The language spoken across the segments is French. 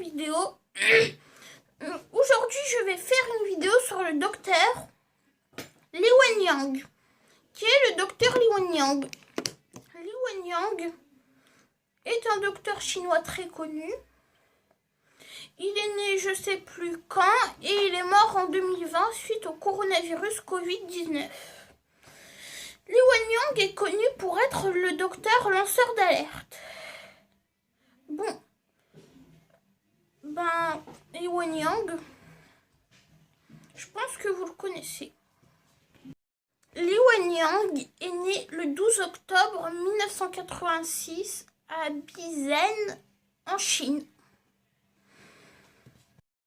vidéo. Aujourd'hui, je vais faire une vidéo sur le docteur Li Wenliang. Qui est le docteur Li Wenliang? Li Wenliang est un docteur chinois très connu. Il est né je sais plus quand et il est mort en 2020 suite au coronavirus Covid-19. Li Wenliang est connu pour être le docteur lanceur d'alerte. Bon, Li Wenliang, je pense que vous le connaissez. Li Wenliang est né le 12 octobre 1986 à Bizen, en Chine.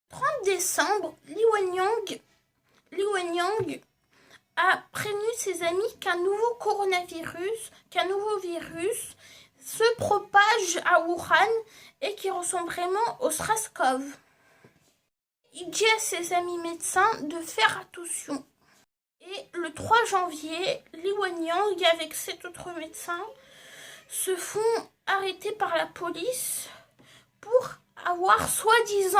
30 décembre, Li Wenliang a prévenu ses amis qu'un nouveau virus se propage à Wuhan et qui ressemble vraiment au SARS-CoV. Il dit à ses amis médecins de faire attention. Et le 3 janvier, Li Wenliang avec 7 autres médecins se font arrêter par la police pour avoir soi-disant,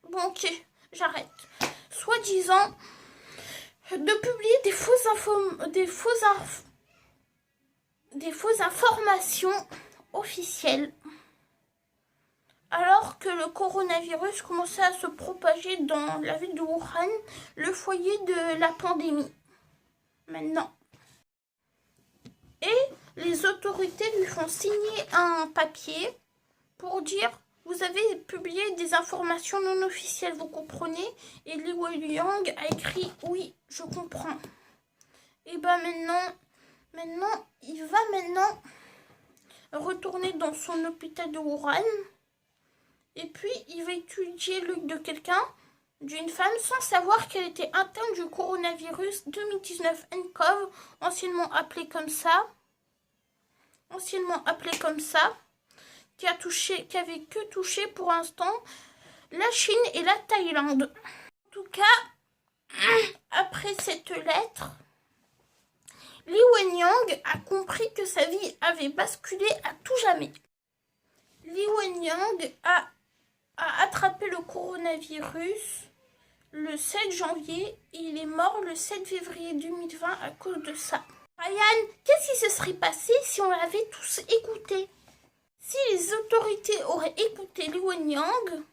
bon ok, j'arrête, soi-disant de publier des fausses informations officielles. Alors que le coronavirus commençait à se propager dans la ville de Wuhan, le foyer de la pandémie. Maintenant. Et les autorités lui font signer un papier pour dire « Vous avez publié des informations non officielles, vous comprenez ?» Et Li Wenliang a écrit « Oui, je comprends. » Et maintenant, il va retourner dans son hôpital de Wuhan. Et puis, il va étudier l'œil de d'une femme, sans savoir qu'elle était atteinte du coronavirus 2019 nCoV, anciennement appelé comme ça, qui avait que touché pour l'instant la Chine et la Thaïlande. En tout cas, après cette lettre, Li Wenliang a compris que sa vie avait basculé à tout jamais. Li Wenliang a attrapé le coronavirus le 7 janvier et il est mort le 7 février 2020 à cause de ça. Ryan, qu'est-ce qui se serait passé si on l'avait tous écouté? Si les autorités auraient écouté Li Wenliang,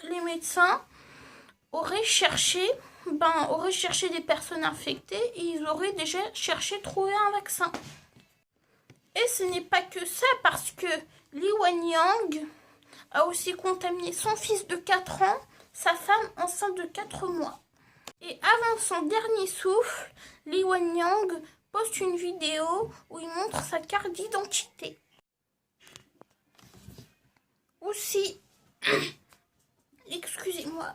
les médecins auraient cherché des personnes infectées et ils auraient déjà cherché à trouver un vaccin. Et ce n'est pas que ça, parce que Li Wenliang a aussi contaminé son fils de 4 ans, sa femme enceinte de 4 mois. Et avant son dernier souffle, Li Wenliang poste une vidéo où il montre sa carte d'identité. Aussi, excusez-moi,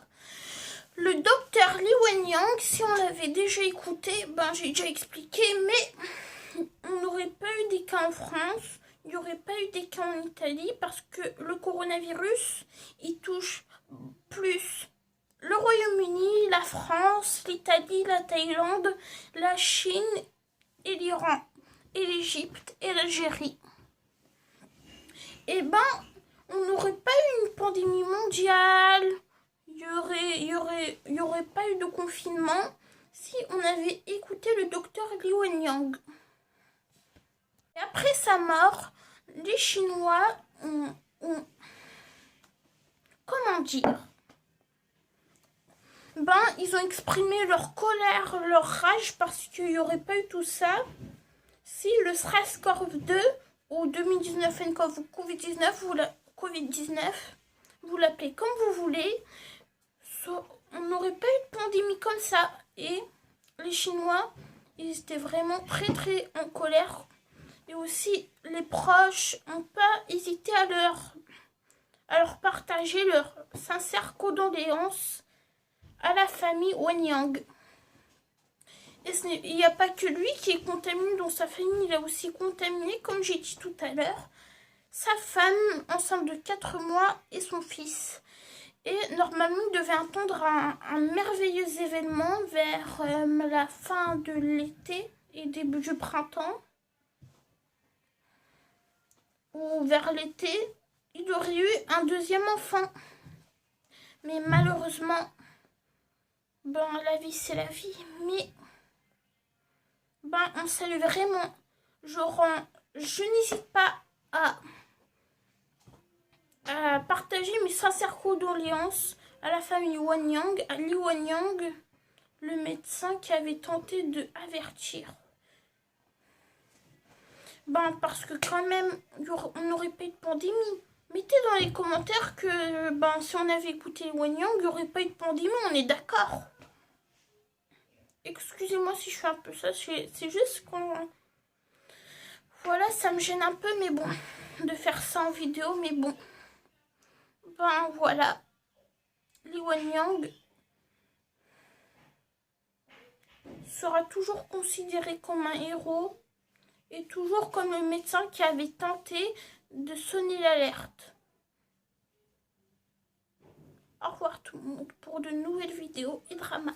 le docteur Li Wenliang, si on l'avait déjà écouté, j'ai déjà expliqué, mais on n'aurait pas eu des cas en France. Il n'y aurait pas eu des cas en Italie parce que le coronavirus, il touche plus le Royaume-Uni, la France, l'Italie, la Thaïlande, la Chine et l'Iran, et l'Égypte et l'Algérie. On n'aurait pas eu une pandémie mondiale, il y aurait pas eu de confinement si on avait écouté le docteur Li Wenliang. Et après sa mort, les Chinois ont comment dire, ils ont exprimé leur colère, leur rage parce qu'il n'y aurait pas eu tout ça si le SARS-CoV-2 ou 2019 nCoV ou Covid-19, vous l'appelez comme vous voulez, on n'aurait pas eu de pandémie comme ça. Et les Chinois, ils étaient vraiment très très en colère. Et aussi, les proches n'ont pas hésité à leur partager leurs sincères condoléances à la famille Wenliang. Et il n'y a pas que lui qui est contaminé dans sa famille, il a aussi contaminé, comme j'ai dit tout à l'heure, sa femme enceinte de 4 mois et son fils. Et normalement, il devait attendre un merveilleux événement vers la fin de l'été et début du printemps, ou vers l'été, il aurait eu un deuxième enfant. Mais malheureusement, ben la vie c'est la vie. Mais ben on salue vraiment. Je n'hésite pas à partager mes sincères condoléances à la famille Wanyang, à Li Wanyang, le médecin qui avait tenté de avertir. Ben parce que quand même, on n'aurait pas eu de pandémie. Mettez dans les commentaires que ben si on avait écouté Li Wanyang, il n'y aurait pas eu de pandémie, on est d'accord. Excusez-moi si je fais un peu ça, c'est juste qu'on... Voilà, ça me gêne un peu, mais bon, de faire ça en vidéo, mais bon. Ben voilà, Li Wanyang sera toujours considéré comme un héros et toujours comme le médecin qui avait tenté de sonner l'alerte. Au revoir tout le monde pour de nouvelles vidéos et dramas.